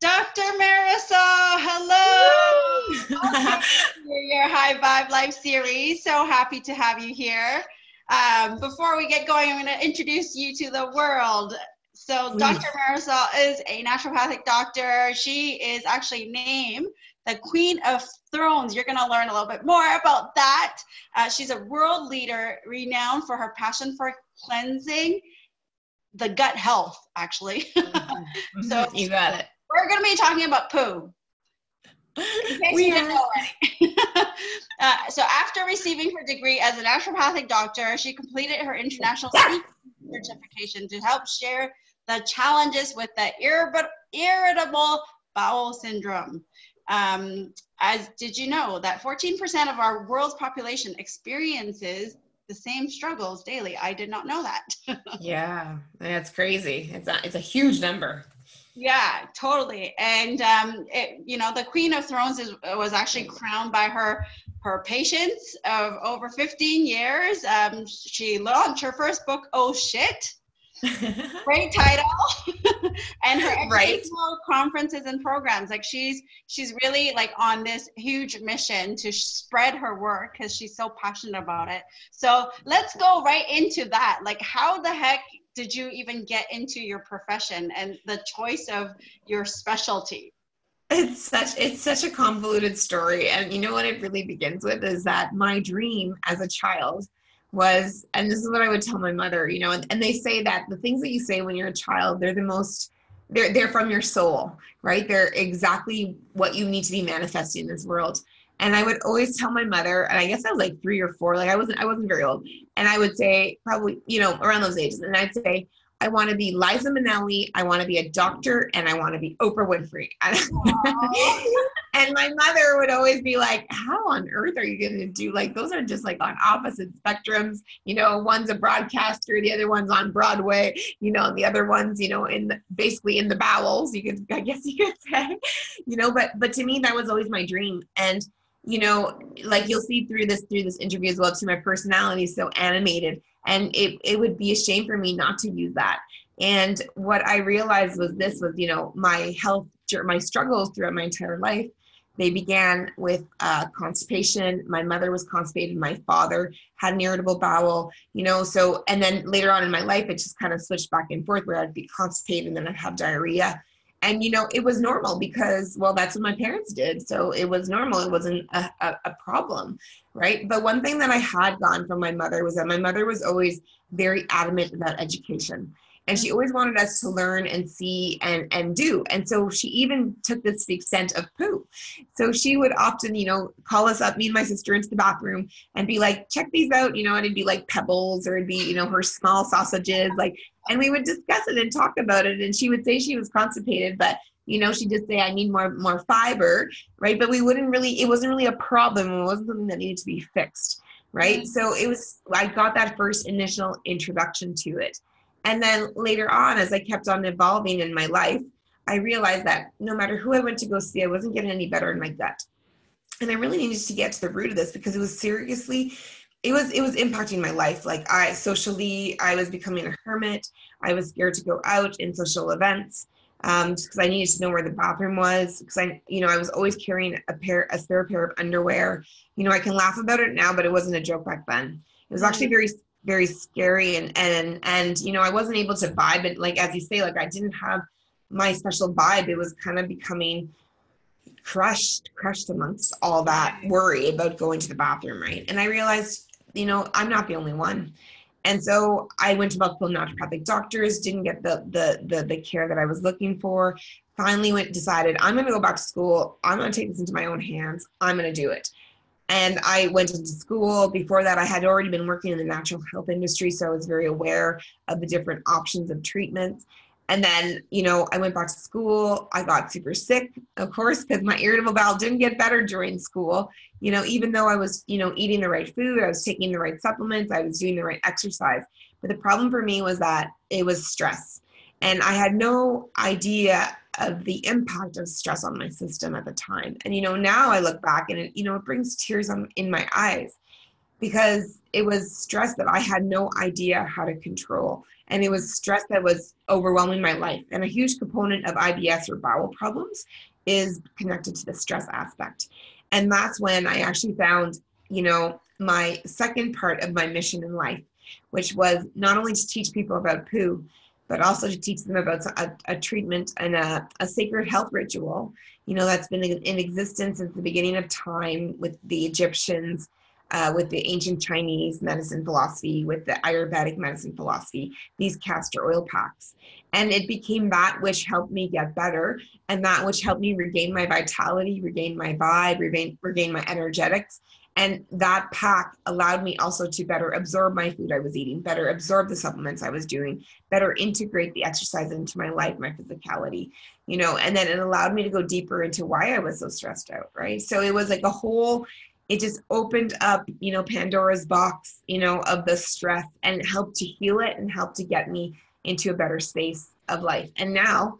Dr. Marisol, hello. Welcome to your High Vibe Life series. So happy to have you here. Before we get going, I'm going to introduce you to the world. So Dr. Marisol is a naturopathic doctor. She is actually named the Queen of Thrones. You're going to learn a little bit more about that. She's a world leader renowned for her passion for cleansing the gut health, actually. So you got it. We're going to be talking about poo. In case you didn't know already. So after receiving her degree as a naturopathic doctor, she completed her international certification to help share the challenges with the irritable bowel syndrome. As did you know that 14% of our world's population experiences the same struggles daily? I did not know that. Yeah, that's crazy. It's a huge number. Yeah, totally. And the Queen of Thrones was actually crowned by her patients of over 15 years. She launched her first book, Oh Shit. Great title. And her educational conferences and programs. Like she's really like on this huge mission to spread her work because she's so passionate about it. So let's go right into that. Like, how the heck did you even get into your profession and the choice of your specialty? It's such a convoluted story. And you know what it really begins with is that my dream as a child was, and this is what I would tell my mother, and they say that the things that you say when you're a child, they're from your soul, right? They're exactly what you need to be manifesting in this world. And I would always tell my mother, and I guess I was like 3 or 4, like I wasn't very old. And I would say probably, around those ages. And I'd say, I want to be Liza Minnelli, I want to be a doctor, and I want to be Oprah Winfrey. And my mother would always be like, how on earth are you going to do, like, those are just like on opposite spectrums, one's a broadcaster, the other one's on Broadway, and the other one's, basically in the bowels, I guess you could say, but to me, that was always my dream. And, like you'll see through this interview as well, too, my personality is so animated. And it would be a shame for me not to use that. And what I realized was my health, my struggles throughout my entire life, they began with constipation. My mother was constipated. My father had an irritable bowel, and then later on in my life, it just kind of switched back and forth where I'd be constipated and then I'd have diarrhea. And, it was normal because, well, that's what my parents did. So it was normal. It wasn't a problem, right? But one thing that I had gotten from my mother was that my mother was always very adamant about education. And she always wanted us to learn and see and do. And so she even took this to the extent of poo. So she would often, call us up, me and my sister, into the bathroom and be like, check these out, and it'd be like pebbles or it'd be, her small sausages, like, and we would discuss it and talk about it. And she would say she was constipated, but she'd just say, I need more fiber, right? But it wasn't really a problem. It wasn't something that needed to be fixed, right? Mm-hmm. So I got that first initial introduction to it. And then later on, as I kept on evolving in my life, I realized that no matter who I went to go see, I wasn't getting any better in my gut. And I really needed to get to the root of this because it was impacting my life. Like socially, I was becoming a hermit. I was scared to go out in social events just because I needed to know where the bathroom was. Because I was always carrying a spare pair of underwear. I can laugh about it now, but it wasn't a joke back then. It was actually very, very scary. And I wasn't able to vibe it. Like, as you say, like I didn't have my special vibe. It was kind of becoming crushed amongst all that worry about going to the bathroom, right? And I realized, I'm not the only one. And so I went to multiple naturopathic doctors, didn't get the care that I was looking for. Finally decided I'm going to go back to school. I'm going to take this into my own hands. I'm going to do it. And I went into school. Before that, I had already been working in the natural health industry, so I was very aware of the different options of treatments. And then, I went back to school. I got super sick, of course, because my irritable bowel didn't get better during school. Even though I was, eating the right food, I was taking the right supplements, I was doing the right exercise. But the problem for me was that it was stress. And I had no idea of the impact of stress on my system at the time. And, now I look back and it brings tears in my eyes. because it was stress that I had no idea how to control. And it was stress that was overwhelming my life. And a huge component of IBS or bowel problems is connected to the stress aspect. And that's when I actually found, my second part of my mission in life, which was not only to teach people about poo, but also to teach them about a treatment and a sacred health ritual, that's been in existence since the beginning of time with the Egyptians, with the ancient Chinese medicine philosophy, with the Ayurvedic medicine philosophy, these castor oil packs. And it became that which helped me get better, and that which helped me regain my vitality, regain my vibe, regain my energetics. And that pack allowed me also to better absorb my food I was eating, better absorb the supplements I was doing, better integrate the exercise into my life, my physicality, and then it allowed me to go deeper into why I was so stressed out, right? So it was like it just opened up, Pandora's box, of the stress, and helped to heal it and helped to get me into a better space of life. And now,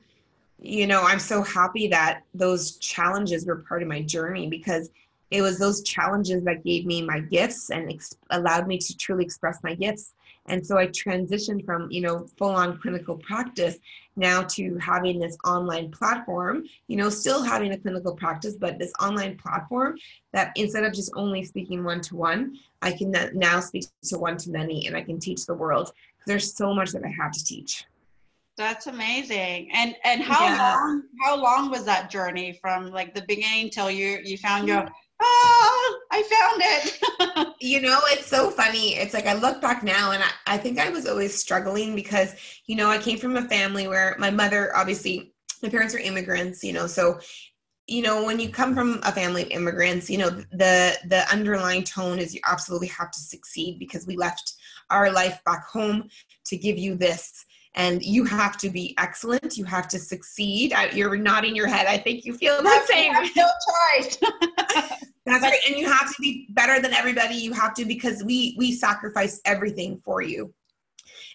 I'm so happy that those challenges were part of my journey, because it was those challenges that gave me my gifts and allowed me to truly express my gifts. And so I transitioned from, full-on clinical practice now to having this online platform, still having a clinical practice, but this online platform that instead of just only speaking one-to-one, I can now speak to one-to-many, and I can teach the world. There's so much that I have to teach. That's amazing. And how long was that journey from like the beginning till you found your, I found it. It's so funny. It's like I look back now, and I think I was always struggling because, I came from a family where my mother, obviously, my parents were immigrants, so, when you come from a family of immigrants, the underlying tone is you absolutely have to succeed, because we left our life back home to give you this. And you have to be excellent. You have to succeed. You're nodding your head. I think you feel the same. No choice. That's right. And you have to be better than everybody. You have to, because we sacrificed everything for you.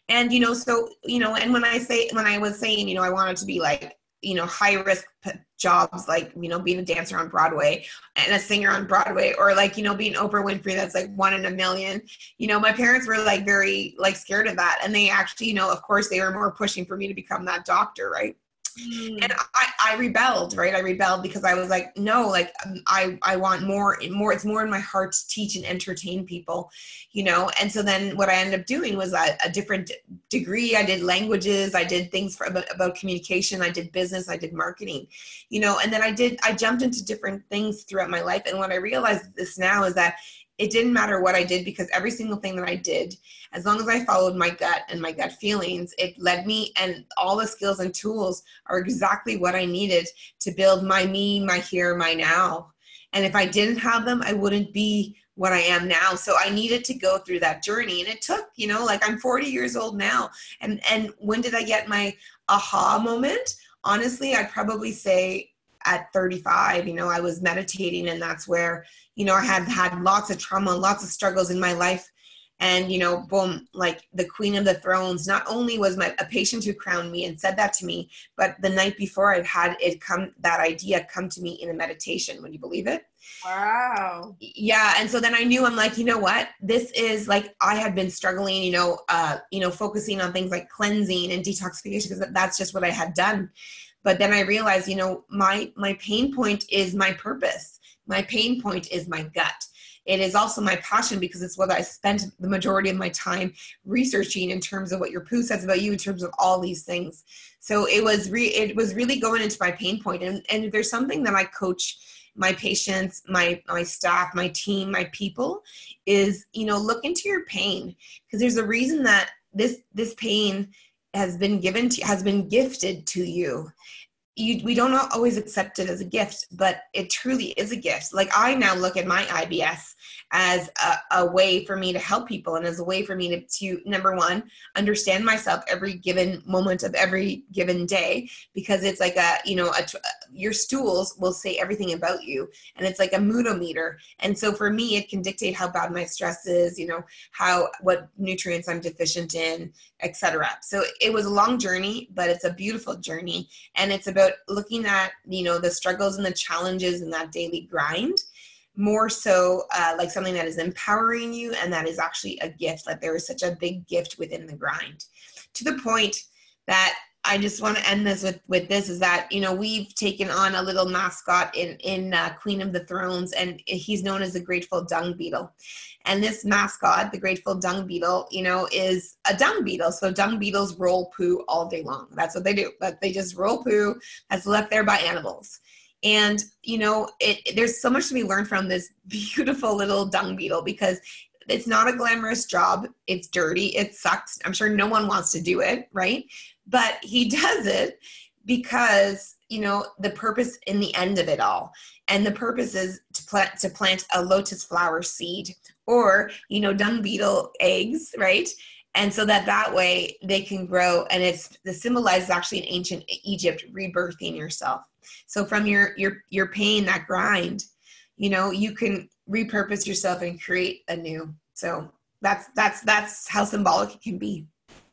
And, so, and when I was saying, I wanted to be like, high risk jobs, like, being a dancer on Broadway and a singer on Broadway, or like, being Oprah Winfrey, that's like 1 in a million. My parents were like very like scared of that. And they actually, of course they were more pushing for me to become that doctor. Right. And I rebelled, right? I rebelled because I was like, no, like I want more. It's more in my heart to teach and entertain people, And so then what I ended up doing was a different degree. I did languages. I did things about communication. I did business. I did marketing, And then I jumped into different things throughout my life. And what I realized this now is that it didn't matter what I did, because every single thing that I did, as long as I followed my gut and my gut feelings, it led me, and all the skills and tools are exactly what I needed to build my me, my here, my now. And if I didn't have them, I wouldn't be what I am now. So I needed to go through that journey. And it took, like I'm 40 years old now. And when did I get my aha moment? Honestly, I'd probably say at 35, I was meditating, and that's where, I had lots of trauma, lots of struggles in my life. And, boom, like the Queen of the Thrones, not only was a patient who crowned me and said that to me, but the night before I'd had that idea come to me in a meditation. Would you believe it? Wow. Yeah. And so then I knew, I'm like, you know what, this is like, I had been struggling, focusing on things like cleansing and detoxification, because that's just what I had done. But then I realized, my pain point is my purpose. My pain point is my gut. It is also my passion, because it's what I spent the majority of my time researching in terms of what your poo says about you, in terms of all these things. So it was really going into my pain point. And if there's something that I coach my patients, my staff, my team, my people, is, look into your pain, because there's a reason that this pain has been gifted to you. We don't always accept it as a gift, but it truly is a gift. Like, I now look at my IBS as a way for me to help people, and as a way for me to number one, understand myself every given moment of every given day, because it's like your stools will say everything about you, and it's like a moodometer. And so for me, it can dictate how bad my stress is, what nutrients I'm deficient in, etc. So it was a long journey, but it's a beautiful journey. And it's about looking at, the struggles and the challenges in that daily grind, more so like something that is empowering you and that is actually a gift. Like there is such a big gift within the grind, to the point that I just want to end this with this, is that, you know, we've taken on a little mascot in Queen of the Thrones, and he's known as the Grateful Dung Beetle. And this mascot, the Grateful Dung Beetle, you know, is a dung beetle. So dung beetles roll poo all day long. That's what they do. But they just roll poo that's left there by animals. And, you know, there's so much to be learned from this beautiful little dung beetle, because it's not a glamorous job. It's dirty. It sucks. I'm sure no one wants to do it, right? But he does it because, you know, the purpose in the end of it all. And the purpose is to plant a lotus flower seed, or, you know, dung beetle eggs, right? And so that way they can grow. And the symbolizes actually in ancient Egypt, rebirthing yourself. So from your pain, that grind, you know, you can repurpose yourself and create anew. So that's how symbolic it can be.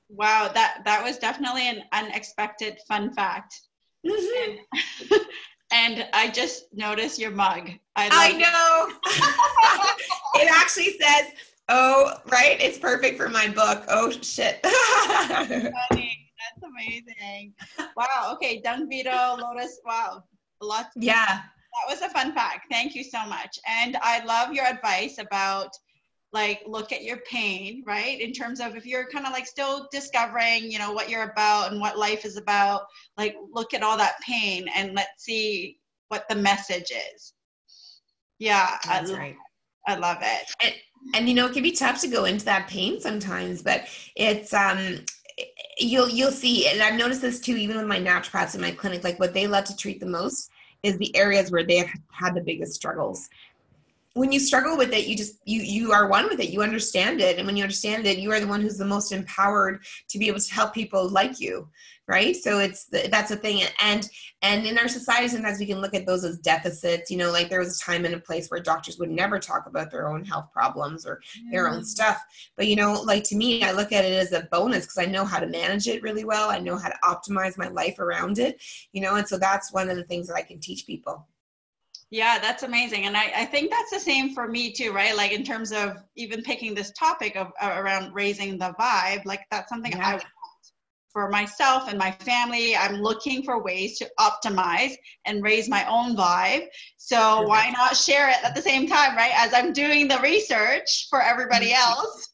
Wow, that was definitely an unexpected fun fact. Mm-hmm. And I just noticed your mug. I know. It actually says, oh, right, it's perfect for my book. Oh, shit. That's funny. That's amazing. Wow, okay, dung beetle, lotus, wow. Lots. Yeah. That was a fun fact. Thank you so much. And I love your advice about, like, look at your pain, right? In terms of if you're kind of like still discovering, you know, what you're about and what life is about, like, look at all that pain and let's see what the message is. Yeah. That's right. I love it. And, you know, it can be tough to go into that pain sometimes, but it's, you'll see, and I've noticed this too, even with my naturopaths in my clinic, like what they love to treat the most is the areas where they have had the biggest struggles. When you struggle with it, you are one with it. You understand it. And when you understand it, you are the one who's the most empowered to be able to help people like you, right? So that's a thing. And in our society, sometimes we can look at those as deficits. You know, like there was a time and a place where doctors would never talk about their own health problems or their own stuff. But, you know, like to me, I look at it as a bonus because I know how to manage it really well. I know how to optimize my life around it, you know, and so that's one of the things that I can teach people. Yeah, that's amazing. And I think that's the same for me too, right? Like in terms of even picking this topic of around raising the vibe, like that's something I want for myself and my family. I'm looking for ways to optimize and raise my own vibe. So why not share it at the same time, right? As I'm doing the research for everybody else.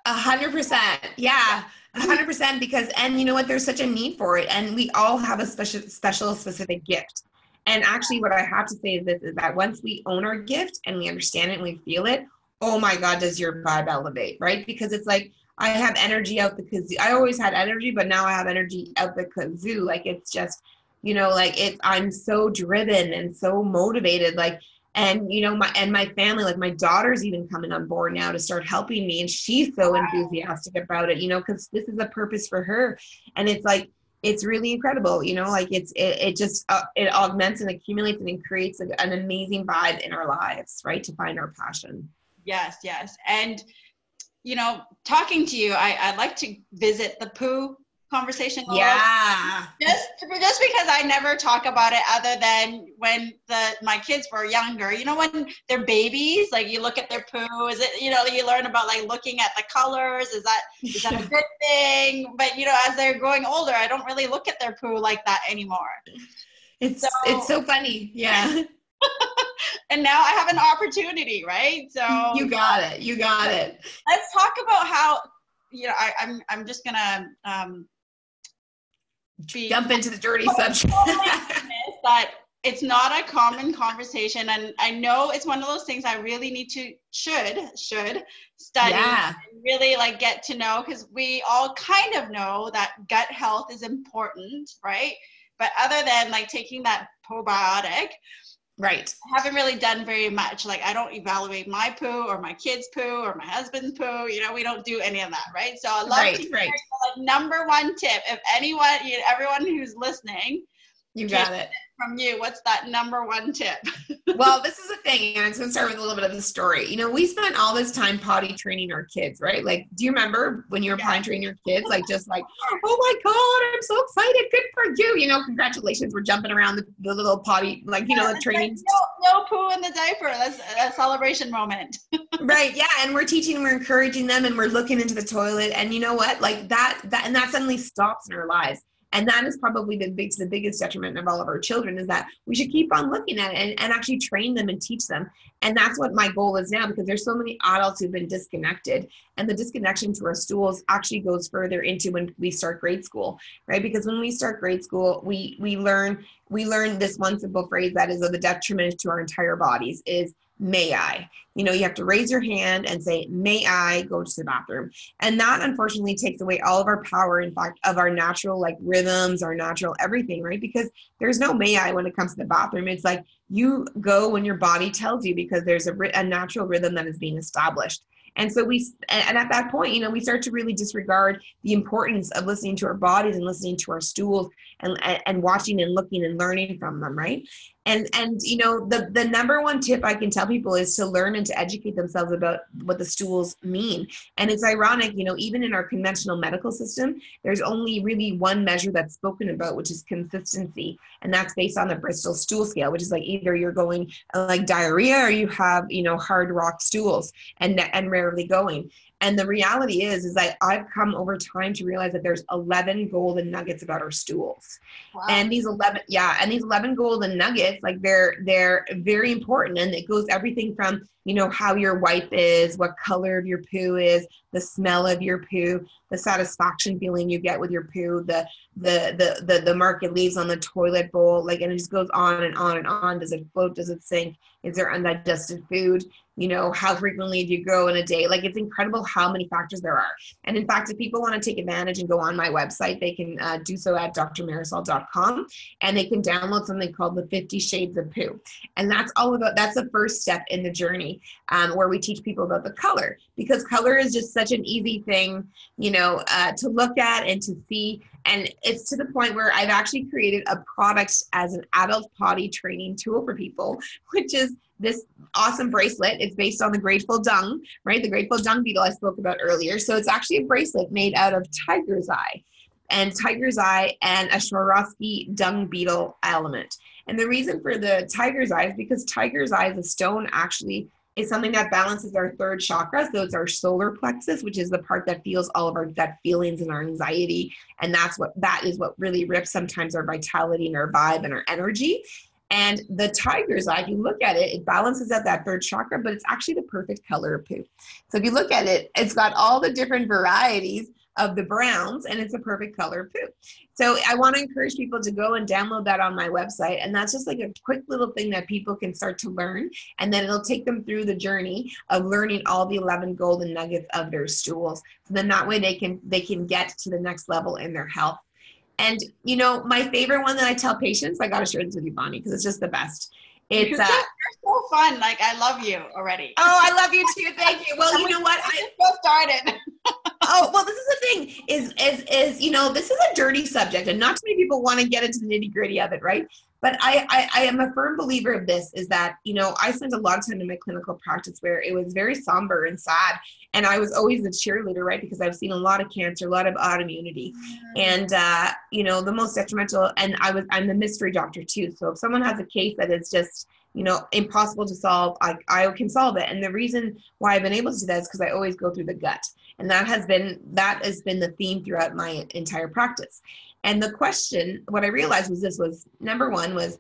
100%. Yeah. 100%, because, and you know what, there's such a need for it. And we all have a special specific gift. And actually what I have to say is this, is that once we own our gift and we understand it and we feel it, oh my God, does your vibe elevate, right? Because it's like, I have energy out the kazoo. I always had energy, but now I have energy out the kazoo. Like, it's just, you know, like I'm so driven and so motivated, like, and you know, my family, like my daughter's even coming on board now to start helping me. And she's so enthusiastic about it, you know, because this is a purpose for her. And it's like, it's really incredible, you know, like it just, it augments and accumulates and it creates an amazing vibe in our lives, right? To find our passion. Yes, yes. And, you know, talking to you, I'd like to visit the poo conversation. Yeah. Just because I never talk about it other than when my kids were younger, you know, when they're babies, like you look at their poo, is it, you know, you learn about like looking at the colors, is that a good thing? But, you know, as they're growing older, I don't really look at their poo like that anymore. It's so funny. Yeah. And now I have an opportunity, right? So you got it. Let's talk about how, you know, I'm just gonna jump into the dirty subject. That it's not a common conversation, and I know it's one of those things I really need to should study and really like get to know, because we all kind of know that gut health is important, right? But other than like taking that probiotic, right, I haven't really done very much. Like I don't evaluate my poo or my kids' poo or my husband's poo. You know, we don't do any of that, right? So I love to hear like number one tip. If everyone who's listening, you got it from you. What's that number one tip? Well, this is the thing, and it's going to start with a little bit of the story. You know, we spent all this time potty training our kids, right? Like, do you remember when you were potty training your kids? Like, just like, oh my God, I'm so excited. Good for you. You know, congratulations. We're jumping around the little potty, like, you know, the training. no poo in the diaper. That's a celebration moment. Right. Yeah. And we're teaching, we're encouraging them, and we're looking into the toilet. And you know what? Like and that suddenly stops in our lives. And that is probably the biggest detriment of all of our children, is that we should keep on looking at it and actually train them and teach them. And that's what my goal is now, because there's so many adults who've been disconnected, and the disconnection to our stools actually goes further into when we start grade school, right? Because when we start grade school, we learn this one simple phrase that is of the detriment to our entire bodies is, may I? You have to raise your hand and say, may I go to the bathroom? And that unfortunately takes away all of our power, in fact, of our natural like rhythms, our natural everything, right? Because there's no may I when it comes to the bathroom. It's like you go when your body tells you, because there's a natural rhythm that is being established. And so and at that point, we start to really disregard the importance of listening to our bodies and listening to our stools and watching and looking and learning from them, right? And the number one tip I can tell people is to learn and to educate themselves about what the stools mean. And it's ironic, even in our conventional medical system, there's only really one measure that's spoken about, which is consistency. And that's based on the Bristol stool scale, which is like either you're going like diarrhea or you have, hard rock stools and rarely going. And the reality is that I've come over time to realize that there's 11 golden nuggets about our stools. Wow. And these 11 golden nuggets, like they're very important. And it goes everything from, how your wipe is, what color of your poo is, the smell of your poo, the satisfaction feeling you get with your poo, the mark it leaves on the toilet bowl, like, and it just goes on and on and on. Does it float? Does it sink? Is there undigested food? How frequently do you go in a day? Like, it's incredible how many factors there are. And in fact, if people want to take advantage and go on my website, they can do so at drmarisol.com, and they can download something called the 50 Shades of Poo. And that's the first step in the journey, where we teach people about the color, because color is just such an easy thing, to look at and to see. And it's to the point where I've actually created a product as an adult potty training tool for people, which is this awesome bracelet. It's based on the Grateful Dung, right? The Grateful Dung beetle I spoke about earlier. So it's actually a bracelet made out of tiger's eye and a Swarovski dung beetle element. And the reason for the tiger's eye is because tiger's eye, the stone, actually is something that balances our third chakra. So it's our solar plexus, which is the part that feels all of our gut feelings and our anxiety. And that is what really rips sometimes our vitality and our vibe and our energy. And the tiger's eye, if you look at it, it balances out that third chakra, but it's actually the perfect color of poo. So if you look at it, it's got all the different varieties of the browns, and it's a perfect color of poo. So I want to encourage people to go and download that on my website. And that's just like a quick little thing that people can start to learn. And then it'll take them through the journey of learning all the 11 golden nuggets of their stools. So then that way they can get to the next level in their health. And, my favorite one that I tell patients, I got to share this with you, Bonnie, because it's just the best. You're so fun. Like, I love you already. Oh, I love you too. Thank you. Well, you know what? I just started. Oh, well, this is the thing is, this is a dirty subject, and not too many people want to get into the nitty gritty of it, right? But I am a firm believer of this, is that, I spent a lot of time in my clinical practice where it was very somber and sad. And I was always the cheerleader, right? Because I've seen a lot of cancer, a lot of autoimmunity. And, the most detrimental, and I'm the mystery doctor too. So if someone has a case that is just, impossible to solve, I can solve it. And the reason why I've been able to do that is because I always go through the gut. And that has been the theme throughout my entire practice. And the question, what I realized was number one was,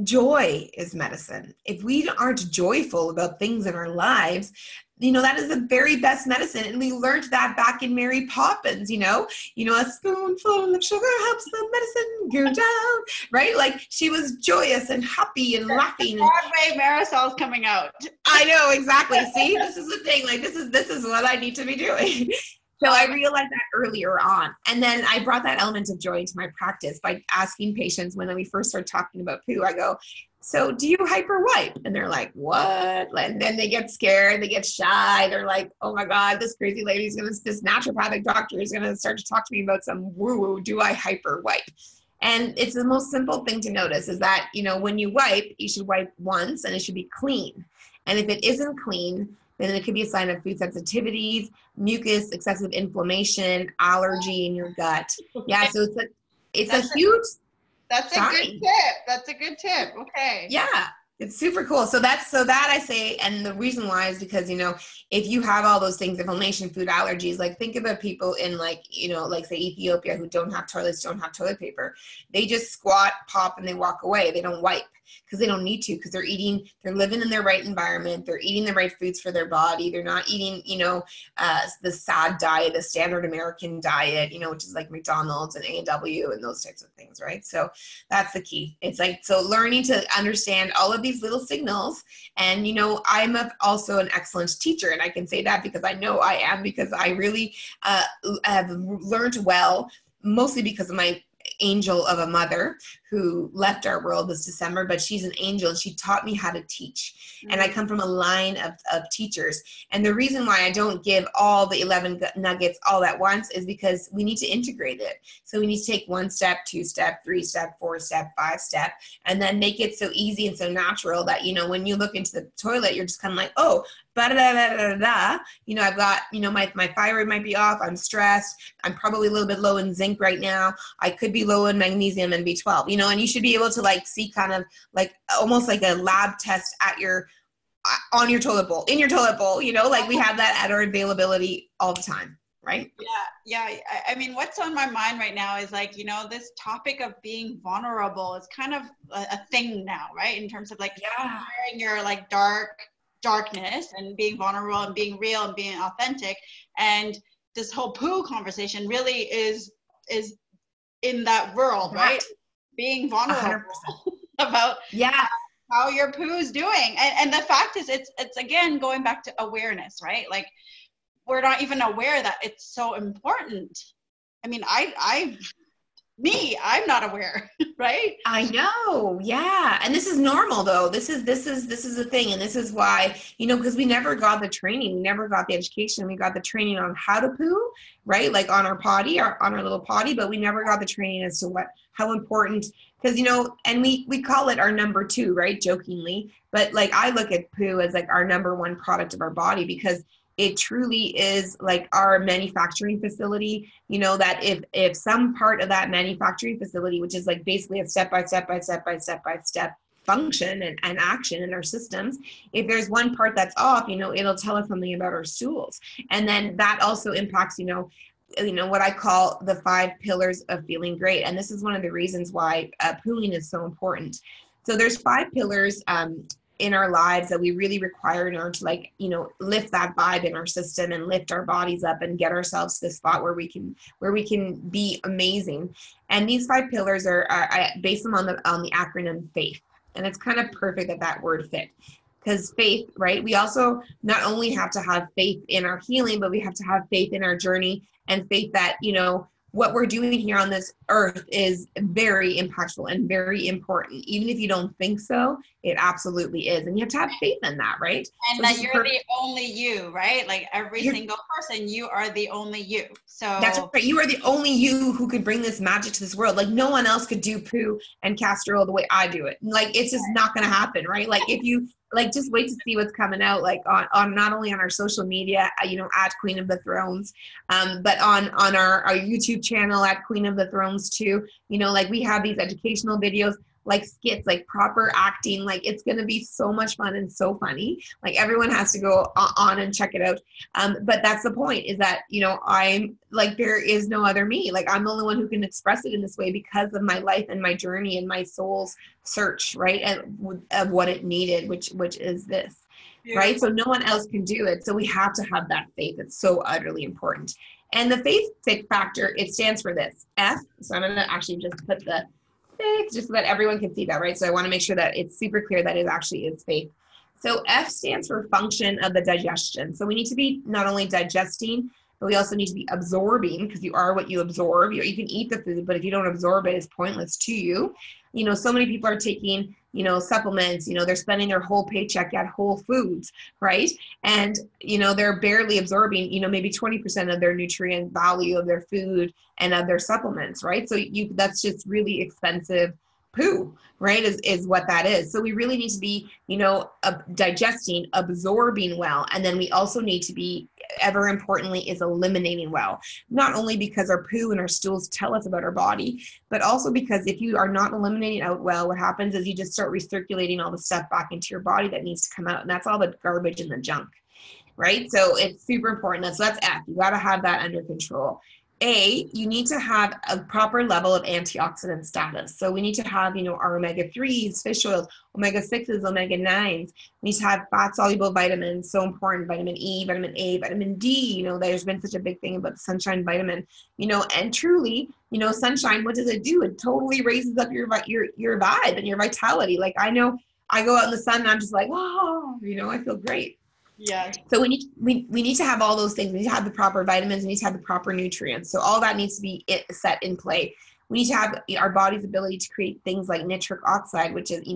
joy is medicine. If we aren't joyful about things in our lives, that is the very best medicine. And we learned that back in Mary Poppins, a spoonful of sugar helps the medicine go down, right? Like, she was joyous and happy and laughing. Broadway Marisol's coming out. I know, exactly. See, this is the thing. Like, this is what I need to be doing. So I realized that earlier on. And then I brought that element of joy into my practice by asking patients when we first started talking about poo. I go, so do you hyper wipe? And they're like, what? And then they get scared, they get shy. They're like, oh my God, this crazy this naturopathic doctor is going to start to talk to me about some woo-woo. Do I hyper wipe? And it's the most simple thing to notice is that, when you wipe, you should wipe once and it should be clean. And if it isn't clean, then it could be a sign of food sensitivities, mucus, excessive inflammation, allergy in your gut. Yeah, so it's a huge That's a good tip. That's a good tip. Okay. Yeah. It's super cool. So that I say, and the reason why is because, if you have all those things, inflammation, food allergies, like think about people in like say Ethiopia who don't have toilets, don't have toilet paper. They just squat, pop, and they walk away. They don't wipe because they don't need to, because they're living in their right environment. They're eating the right foods for their body. They're not eating, the SAD diet, the standard American diet, which is like McDonald's and A&W and those types of things, right? So that's the key. It's like, so learning to understand all of these little signals. And, I'm also an excellent teacher. And I can say that because I know I am, because I really have learned well, mostly because of my angel of a mother who left our world this December, but she's an angel and she taught me how to teach. And I come from a line of teachers. And the reason why I don't give all the 11 nuggets all at once is because we need to integrate it. So we need to take 1 step, 2 step, 3 step, 4 step, 5 step, and then make it so easy and so natural that, when you look into the toilet, you're just kind of like, oh, I've got, my thyroid might be off. I'm stressed. I'm probably a little bit low in zinc right now. I could be low in magnesium and B12, and you should be able to like see kind of like almost like a lab test on your toilet bowl, in your toilet bowl, like we have that at our availability all the time. Right? Yeah. I mean, what's on my mind right now is like, this topic of being vulnerable is kind of a thing now, right? In terms of like sharing your like darkness and being vulnerable and being real and being authentic. And this whole poo conversation really is in that world, right? Being vulnerable 100%. About how your poo is doing. And the fact is it's again going back to awareness, right? Like we're not even aware that it's so important. I mean, I'm not aware, right? I know. Yeah. And this is normal though. This is the thing. And this is why, because we never got the training, we never got the education. We got the training on how to poo, right? Like on our potty, on our little potty, but we never got the training as to how important, because, and we call it our number 2, right? Jokingly. But like, I look at poo as like our number 1 product of our body, because it truly is like our manufacturing facility, that if some part of that manufacturing facility, which is like basically a step by step function and action in our systems, if there's one part that's off, it'll tell us something about our stools. And then that also impacts, what I call the 5 pillars of feeling great. And this is one of the reasons why pooing is so important. So there's 5 pillars in our lives that we really require in order to lift that vibe in our system and lift our bodies up and get ourselves to the spot where we can be amazing. And these 5 pillars I base them on the acronym FAITH. And it's kind of perfect that word fit, because faith, right? We also not only have to have faith in our healing, but we have to have faith in our journey, and faith that, what we're doing here on this earth is very impactful and very important. Even if you don't think so, it absolutely is. And you have to have faith in that, right? And so that you're the only you, right? Like every single person, you are the only you. So that's right. You are the only you who could bring this magic to this world. Like no one else could do poo and castor oil the way I do it. Like it's just not going to happen, right? Like if you just wait to see what's coming out, like on not only on our social media, at Queen of the Thrones, but on our YouTube channel at Queen of the Thrones too. Like we have these educational videos, like skits, like proper acting. Like it's going to be so much fun and so funny. Like everyone has to go on and check it out. But that's the point, is that, I'm like, there is no other me. Like I'm the only one who can express it in this way because of my life and my journey and my soul's search, right? And of what it needed, which is this. Yeah. Right? So no one else can do it. So we have to have that faith. It's so utterly important. And the faith factor, it stands for this, F. So I'm going to actually just put the faith just so that everyone can see that, right? So I want to make sure that it's super clear that it actually is faith. So F stands for function of the digestion. So we need to be not only digesting, but we also need to be absorbing, because you are what you absorb. You can eat the food, but if you don't absorb it, it's pointless to you. So many people are taking, supplements, they're spending their whole paycheck at Whole Foods, right? And, they're barely absorbing, maybe 20% of their nutrient value of their food and of their supplements, right? So that's just really expensive poo, right? Is what that is. So we really need to be, digesting, absorbing well. And then we also need to be ever importantly is eliminating well, not only because our poo and our stools tell us about our body, but also because if you are not eliminating out well, what happens is you just start recirculating all the stuff back into your body that needs to come out, and that's all the garbage and the junk, right? So it's super important. So that's F. You got to have that under control. A, you need to have a proper level of antioxidant status. So we need to have, our omega-3s, fish oils, omega-6s, omega-9s. We need to have fat-soluble vitamins, so important, vitamin E, vitamin A, vitamin D. There's been such a big thing about the sunshine vitamin, and truly, sunshine, what does it do? It totally raises up your vibe and your vitality. Like, I know I go out in the sun and I'm just like, oh, I feel great. Yeah. So we need to have all those things. We need to have the proper vitamins. We need to have the proper nutrients. So all that needs to be set in play. We need to have our body's ability to create things like nitric oxide, which is,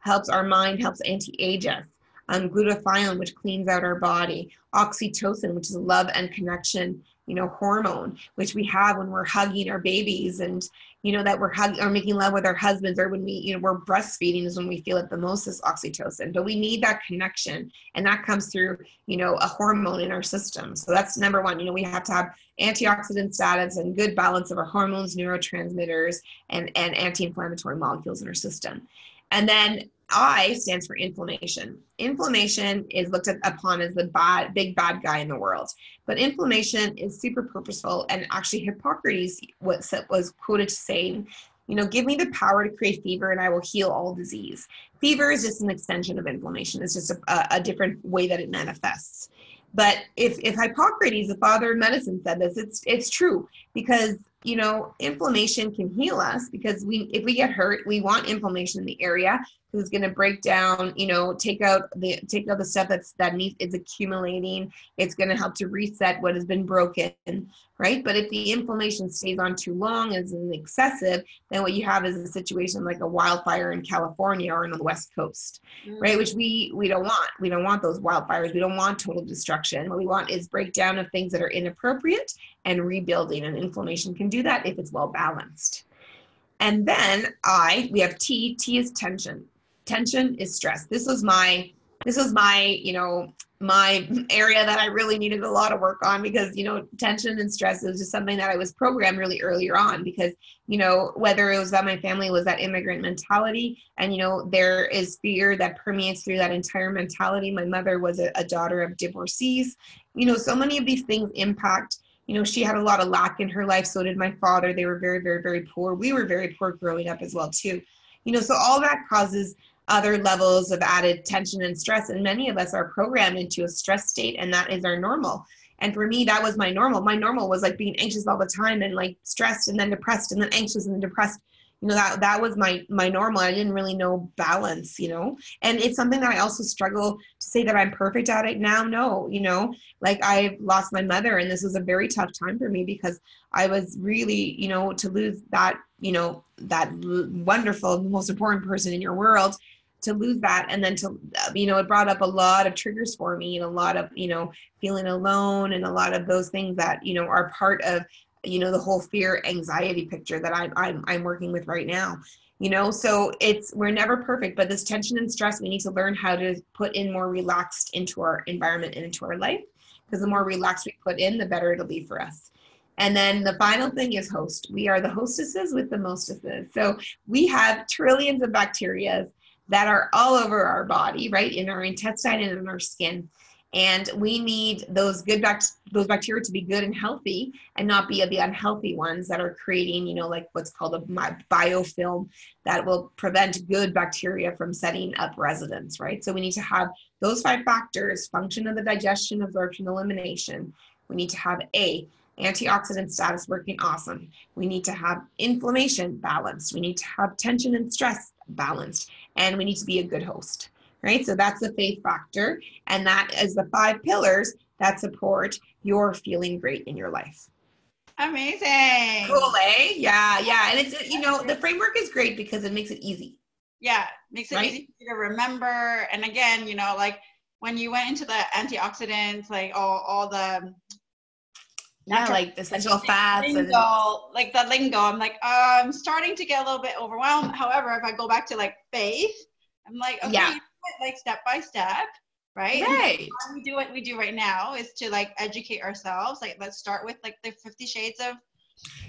helps our mind, helps anti-age us. Glutathione, which cleans out our body. Oxytocin, which is love and connection, hormone, which we have when we're hugging our babies, and that we're hugging or making love with our husbands, or when we we're breastfeeding is when we feel it the most, is oxytocin. But we need that connection, and that comes through a hormone in our system. So that's number one. We have to have antioxidant status and good balance of our hormones, neurotransmitters, and anti-inflammatory molecules in our system. And then I stands for inflammation. Inflammation is looked upon as the big bad guy in the world, but inflammation is super purposeful. And actually, Hippocrates was quoted saying, give me the power to create fever and I will heal all disease. Fever is just an extension of inflammation. It's just a different way that it manifests. But if Hippocrates, the father of medicine, said this, it's true, because inflammation can heal us, because if we get hurt, we want inflammation in the area, because it's going to break down, take out the stuff that is accumulating. It's going to help to reset what has been broken, right? But if the inflammation stays on too long, is excessive, then what you have is a situation like a wildfire in California or on the West Coast, right? Which we don't want. We don't want those wildfires. We don't want total destruction. What we want is breakdown of things that are inappropriate and rebuilding, and inflammation can do that if it's well balanced. And then we have T. T is tension. Tension is stress. This was my my area that I really needed a lot of work on, because tension and stress is just something that I was programmed really earlier on, because whether it was that my family was that immigrant mentality, and there is fear that permeates through that entire mentality. My mother was a daughter of divorcees. So many of these things impact. She had a lot of lack in her life. So did my father. They were very, very, very poor. We were very poor growing up as well too. So all that causes other levels of added tension and stress. And many of us are programmed into a stress state, and that is our normal. And for me, that was my normal. My normal was like being anxious all the time, and like stressed and then depressed and then anxious and then depressed. That was my normal. I didn't really know balance, and it's something that I also struggle to say that I'm perfect at it now. No, like I lost my mother, and this was a very tough time for me, because I was really, to lose that, that wonderful, most important person in your world, to lose that. And then to, it brought up a lot of triggers for me, and a lot of, feeling alone, and a lot of those things that, are part of, the whole fear, anxiety picture that I'm working with right now, so we're never perfect, but this tension and stress, we need to learn how to put in more relaxed into our environment and into our life, because the more relaxed we put in, the better it'll be for us. And then the final thing is host. We are the hostesses with the mostesses. So we have trillions of bacteria that are all over our body, right? In our intestine and in our skin. And we need those those bacteria to be good and healthy, and not be the unhealthy ones that are creating, like what's called a biofilm that will prevent good bacteria from setting up residence, right? So we need to have those 5 factors: function of the digestion, absorption, elimination. We need to have antioxidant status working awesome. We need to have inflammation balanced. We need to have tension and stress balanced, and we need to be a good host. Right? So that's the faith factor. And that is the 5 pillars that support your feeling great in your life. Amazing. Cool, eh? Yeah. And it's, the framework is great because it makes it easy. Yeah. Makes it easy to remember. And again, like when you went into the antioxidants, like all the like the essential fats lingo, like the lingo, I'm like, I'm starting to get a little bit overwhelmed. However, if I go back to like faith, I'm like, okay, like step by step, right? And Right. why we do what we do right now is to like educate ourselves. Like, let's start with like the 50 shades of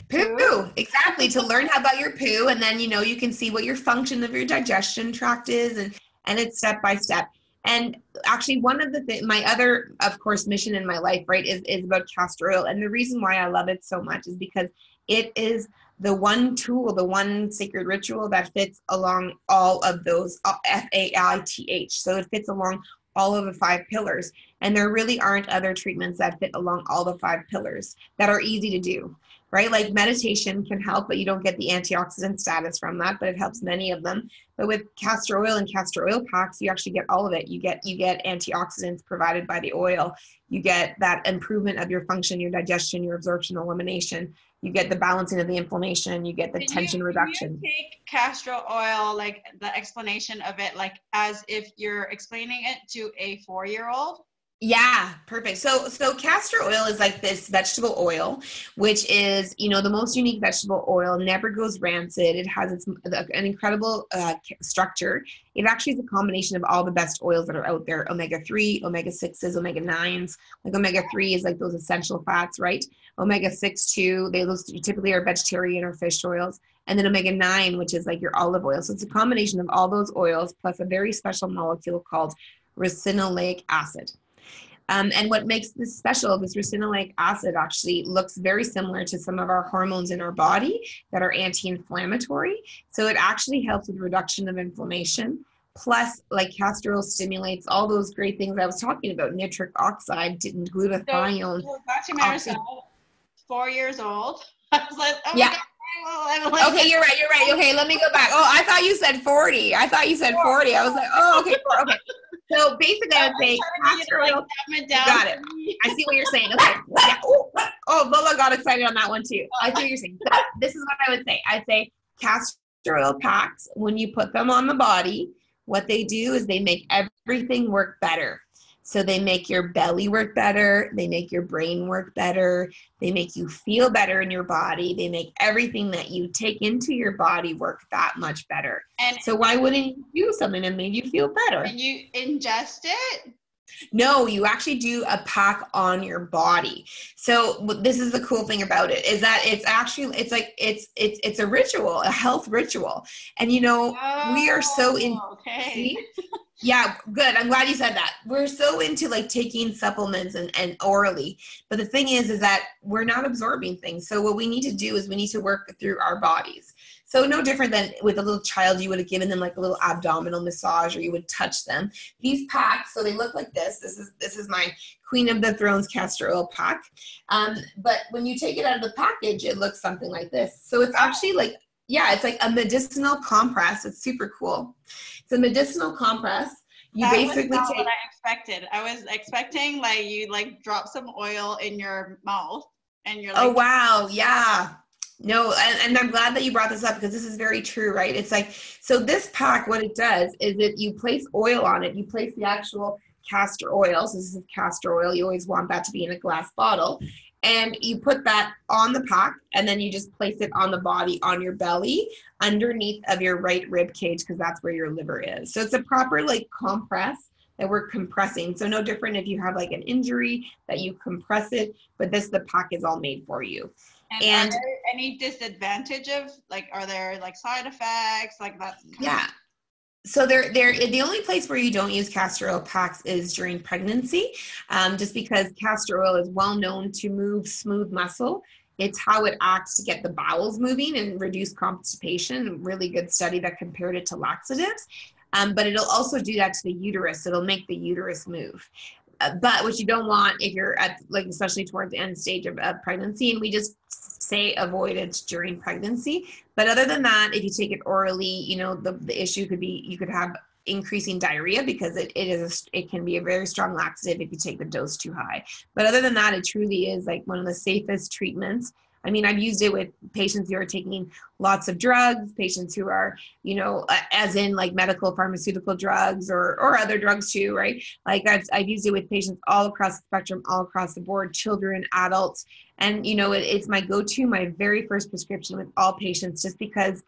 poo. Poo, exactly. To learn how about your poo, and then you can see what your function of your digestion tract is, and it's step by step. And actually, one of the my other, of course, mission in my life, right, is about castor oil. And the reason why I love it so much is because it is the one tool, the one sacred ritual that fits along all of those FAITH. So it fits along all of the 5 pillars. And there really aren't other treatments that fit along all the 5 pillars that are easy to do. Right? Like meditation can help, but you don't get the antioxidant status from that, but it helps many of them. But with castor oil and castor oil packs, you actually get all of it. You get antioxidants provided by the oil. You get that improvement of your function, your digestion, your absorption, elimination. You get the balancing of the inflammation. You get the tension reduction. Can you take castor oil, like the explanation of it, like as if you're explaining it to a 4-year-old? Yeah, perfect. So castor oil is like this vegetable oil, which is, the most unique vegetable oil, never goes rancid. It has an incredible structure. It actually is a combination of all the best oils that are out there: omega-3, omega-6s, omega-9s. Like omega-3 is like those essential fats, right? Omega-6 too, those typically are vegetarian or fish oils. And then omega-9, which is like your olive oil. So it's a combination of all those oils plus a very special molecule called ricinoleic acid. And what makes this special, this ricinoleic acid actually looks very similar to some of our hormones in our body that are anti-inflammatory. So it actually helps with reduction of inflammation. Plus, like castor oil stimulates all those great things I was talking about: nitric oxide, glutathione. So back to Marisol, 4 years old. I was like, oh yeah. my God. Okay, you're right. Okay, let me go back. Oh, I thought you said 40. I was like, oh, okay, 4. Okay. So basically, I would say castor oil. Got it. I see what you're saying. Okay. Yeah. Oh, Lola got excited on that one too. I see what you're saying. So this is what I would say. I'd say castor oil packs, when you put them on the body, what they do is they make everything work better. So they make your belly work better. They make your brain work better. They make you feel better in your body. They make everything that you take into your body work that much better. And so why wouldn't you do something that made you feel better? And you ingest it? No, you actually do a pack on your body. So this is the cool thing about it, is that it's actually, it's a ritual, a health ritual. And we are so in. Okay. See? Yeah, good. I'm glad you said that. We're so into like taking supplements and orally, but the thing is that we're not absorbing things. So what we need to do is we need to work through our bodies. So no different than with a little child, you would have given them like a little abdominal massage, or you would touch them. These packs, so they look like this. This is my Queen of the Thrones castor oil pack. But when you take it out of the package, it looks something like this. So it's actually like, yeah, it's like a medicinal compress. It's super cool. It's a medicinal compress. You basically was not what I expected. I was expecting like you like drop some oil in your mouth and you're like, oh wow, yeah. No, and I'm glad that you brought this up, because this is very true, right? It's like, so this pack, what it does is that you place oil on it. You place the actual castor oil. So this is castor oil. You always want that to be in a glass bottle. And you put that on the pack, and then you just place it on the body, on your belly, underneath of your right rib cage, because that's where your liver is. So it's a proper like compress that we're compressing. So no different if you have like an injury that you compress it, but the pack is all made for you. And are there any disadvantage of like, are there like side effects like that? Yeah. So they're the only place where you don't use castor oil packs is during pregnancy, just because castor oil is well known to move smooth muscle. It's how it acts to get the bowels moving and reduce constipation. Really good study that compared it to laxatives. But it'll also do that to the uterus. It'll make the uterus move. But what you don't want if you're at, like, especially towards the end stage of pregnancy, and we just say avoid it during pregnancy. But other than that, if you take it orally, the issue could be you could have increasing diarrhea, because it can be a very strong laxative if you take the dose too high. But other than that, it truly is like one of the safest treatments. I mean, I've used it with patients who are taking lots of drugs, patients who are, as in like medical pharmaceutical drugs or other drugs too, right? Like I've used it with patients all across the spectrum, all across the board, children, adults. And, it's my go-to, my very first prescription with all patients, just because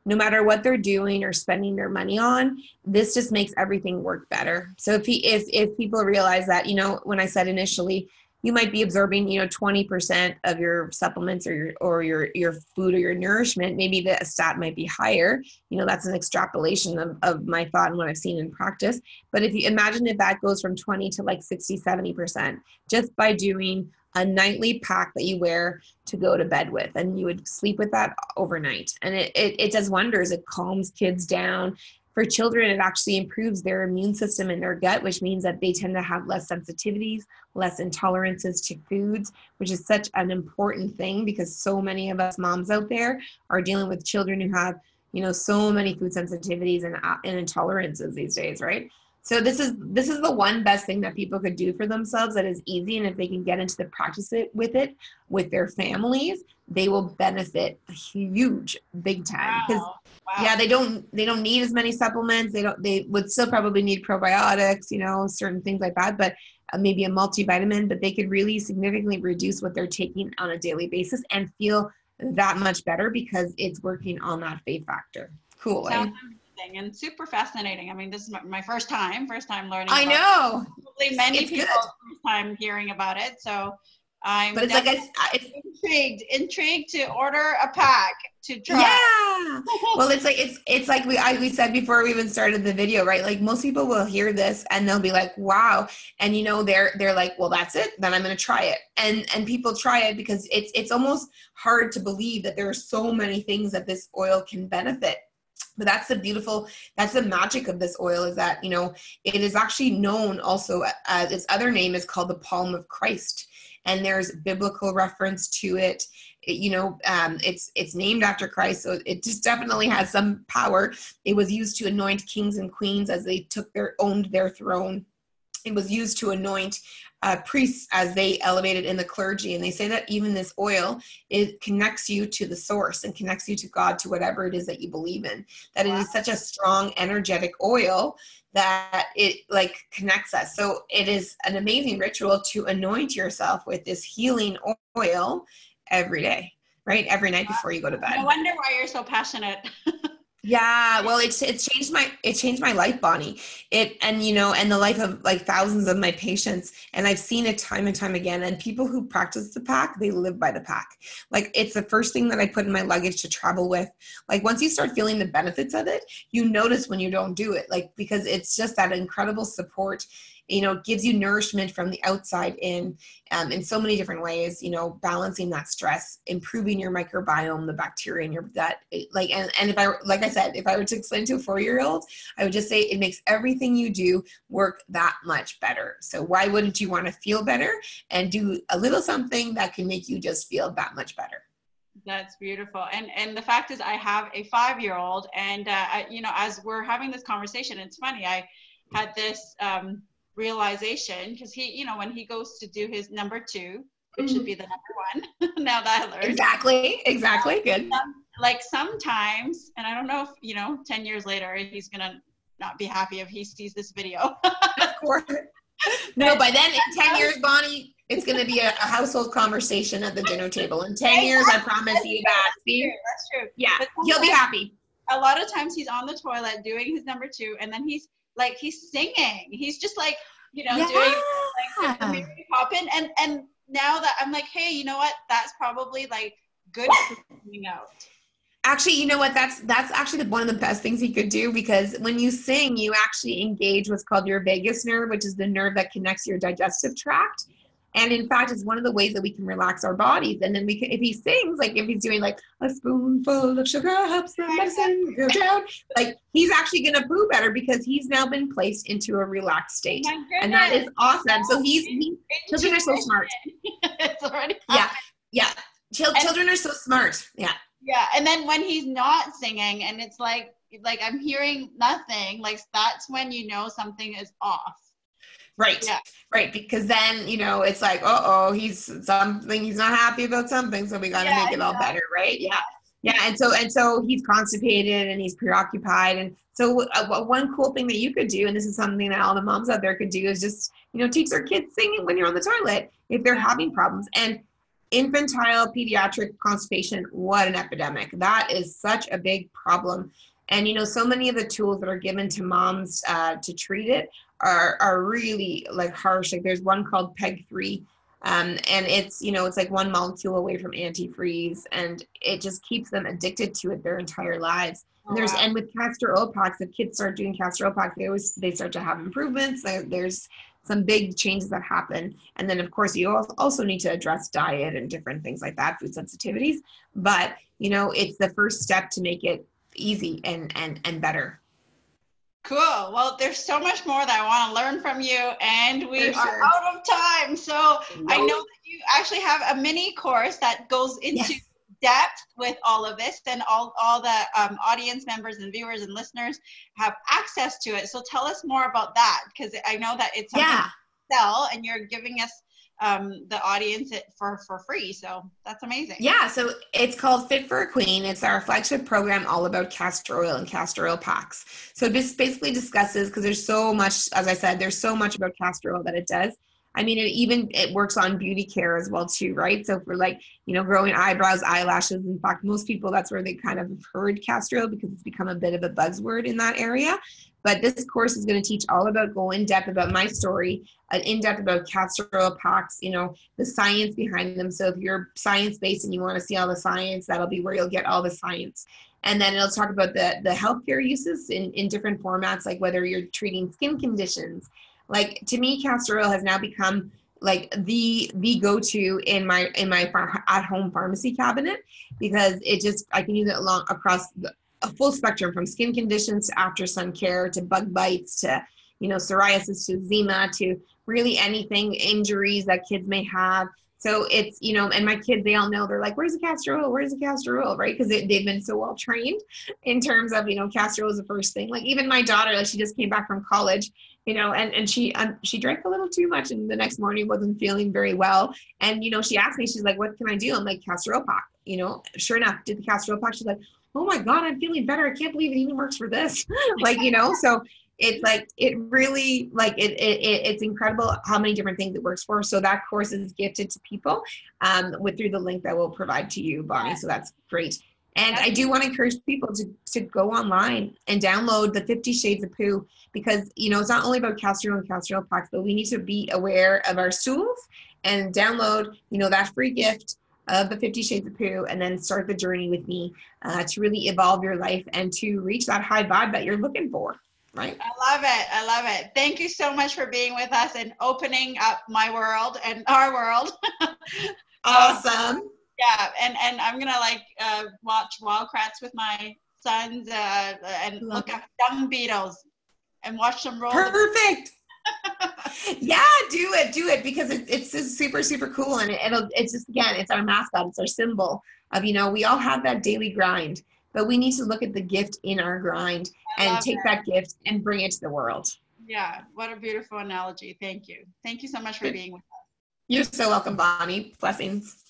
no matter what they're doing or spending their money on, this just makes everything work better. So if people realize that, you know, when I said initially, you might be absorbing, you know, 20% of your supplements or your food or your nourishment, maybe the stat might be higher. You know, that's an extrapolation of my thought and what I've seen in practice. But if you imagine if that goes from 20 to like 60, 70%, just by doing a nightly pack that you wear to go to bed with, and you would sleep with that overnight. And it does wonders. It calms kids down. For children, it actually improves their immune system in their gut, which means that they tend to have less sensitivities, less intolerances to foods, which is such an important thing because so many of us moms out there are dealing with children who have, you know, so many food sensitivities and intolerances these days, right? So this is the one best thing that people could do for themselves that is easy, and if they can get into the practice with their families, they will benefit huge, big time. Because yeah, they don't need as many supplements. They would still probably need probiotics, you know, certain things like that, but maybe a multivitamin, but they could really significantly reduce what they're taking on a daily basis and feel that much better because it's working on that faith factor. Cool. Sounds amazing and super fascinating. I mein, this is my first time learning. I know. Probably many people first time hearing about it. So but it's like it's intrigued to order a pack to try. Yeah. Well, it's like we said before we even started the video, right? Like most people will hear this and they'll be like, wow. And you know, they're like, well, that's it. Then I'm going to try it. And people try it because it's almost hard to believe that there are so many things that this oil can benefit. But that's the magic of this oil is that, you know, it is actually known also as its other name is called the palm of Christ. And there's biblical reference to it. You know, it's named after Christ, so it just definitely has some power. It was used to anoint kings and queens as they owned their throne. It was used to anoint priests as they elevated in the clergy. And they say that even this oil, it connects you to the source and connects you to God, to whatever it is that you believe in. That It is such a strong, energetic oil that it like connects us. So it is an amazing ritual to anoint yourself with this healing oil every day, right? Every night before you go to bed. No wonder why you're so passionate. Yeah, well, it's changed my life, Bonnie. And you know, and the life of like thousands of my patients, and I've seen it time and time again. And people who practice the pack, they live by the pack. Like it's the first thing that I put in my luggage to travel with. Like once you start feeling the benefits of it, you notice when you don't do it, like because it's just that incredible support. You know, gives you nourishment from the outside in so many different ways, you know, balancing that stress, improving your microbiome, the bacteria in your gut. Like, and if like I said, if I were to explain to a 4-year-old, I would just say it makes everything you do work that much better. So why wouldn't you want to feel better and do a little something that can make you just feel that much better? That's beautiful. And the fact is I have a 5-year-old and, you know, as we're having this conversation, it's funny, I had this, realization because he, you know, when he goes to do his number 2, it should be the number 1. Now that I learned. Exactly. Good. Like sometimes, and I don't know if, you know, 10 years later, he's going to not be happy if he sees this video. Of course. No, by then in 10 years, Bonnie, it's going to be a household conversation at the dinner table. In 10 years, I promise you that. See? That's true. Yeah, he'll be happy. A lot of times he's on the toilet doing his number 2 and then he's singing. He's just like, you know, doing like Mary Poppin. And now that I'm like, hey, you know what? That's probably like good for coming out. Actually, you know what? That's actually one of the best things he could do because when you sing, you actually engage what's called your vagus nerve, which is the nerve that connects your digestive tract. And in fact, it's one of the ways that we can relax our bodies. And then we can, if he sings, like if he's doing like a spoonful of sugar helps the medicine go down, like he's actually going to poo better because he's now been placed into a relaxed state. And that is awesome. So children are so smart. It's already yeah. Children are so smart. Yeah. Yeah. And then when he's not singing and it's like I'm hearing nothing, like that's when you know something is off. Right. Yeah. Right. Because then, you know, it's like, he's not happy about something. So we got to make it all better. Right. Yeah. Yeah. And so he's constipated and he's preoccupied. And so one cool thing that you could do, and this is something that all the moms out there could do, is just, you know, teach their kids singing when you're on the toilet if they're having problems. And infantile pediatric constipation, what an epidemic. That is such a big problem. And, you know, so many of the tools that are given to moms to treat it are really like harsh. Like there's one called PEG 3. And it's, you know, it's like one molecule away from antifreeze, and it just keeps them addicted to it their entire lives. Oh, And there's, wow. and with castor oil packs, if kids start doing castor oil packs, they start to have improvements. There's some big changes that happen. And then of course you also need to address diet and different things like that, food sensitivities. But, you know, it's the first step to make it easy and better. Cool. Well, there's so much more that I want to learn from you, and we For are sure. out of time. So I know that you actually have a mini course that goes into Yes. depth with all of this, and all the audience members and viewers and listeners have access to it. So tell us more about that, because I know that it's something Yeah. you sell, and you're giving us the audience it for free. So that's amazing. Yeah, so it's called Fit for a Queen. It's our flagship program all about castor oil and castor oil packs. So this basically discusses, because there's so much, as I said, there's so much about castor oil that it does. I mean, it works on beauty care as well too, right? So for like, you know, growing eyebrows, eyelashes, in fact, most people, that's where they kind of heard castor oil because it's become a bit of a buzzword in that area. But this course is going to teach all about, go in depth about my story, in depth about castor oil packs, you know, the science behind them. So if you're science-based and you want to see all the science, that'll be where you'll get all the science. And then it'll talk about the healthcare uses in different formats, like whether you're treating skin conditions. Like to me, castor oil has now become like the go-to in my at-home pharmacy cabinet, because it just, I can use it along across a full spectrum, from skin conditions to after sun care to bug bites to, you know, psoriasis to eczema to really anything, injuries that kids may have. So it's, you know, and my kids, they all know, they're like, where's the castor oil? Where's the castor oil? Right? Because they've been so well trained in terms of, you know, castor oil is the first thing. Like even my daughter, like she just came back from college, you know, and she drank a little too much, and the next morning wasn't feeling very well. And, you know, she asked me, she's like, what can I do? I'm like, castor oil pack, you know, sure enough, did the castor oil pack. She's like, oh my God, I'm feeling better. I can't believe it even works for this. Like, you know, so it's like, it really, like, it's incredible how many different things it works for. So that course is gifted to people through the link that we'll provide to you, Bonnie. So that's great. And I do want to encourage people to go online and download the 50 Shades of Poo, because, you know, it's not only about castor oil and castor oil packs, but we need to be aware of our stools and download, you know, that free gift of the 50 Shades of Poo, and then start the journey with me to really evolve your life and to reach that high vibe that you're looking for, right? I love it. I love it. Thank you so much for being with us and opening up my world and our world. Awesome. Yeah, and I'm gonna like watch Wildcrats with my sons and look up dung beetles and watch them roll. Perfect. Yeah, do it because it's just super, super cool. And it's just, again, it's our mascot. It's our symbol of, you know, we all have that daily grind, but we need to look at the gift in our grind and take that gift and bring it to the world. Yeah, what a beautiful analogy. Thank you. Thank you so much for being with us. You're so welcome, Bonnie. Blessings.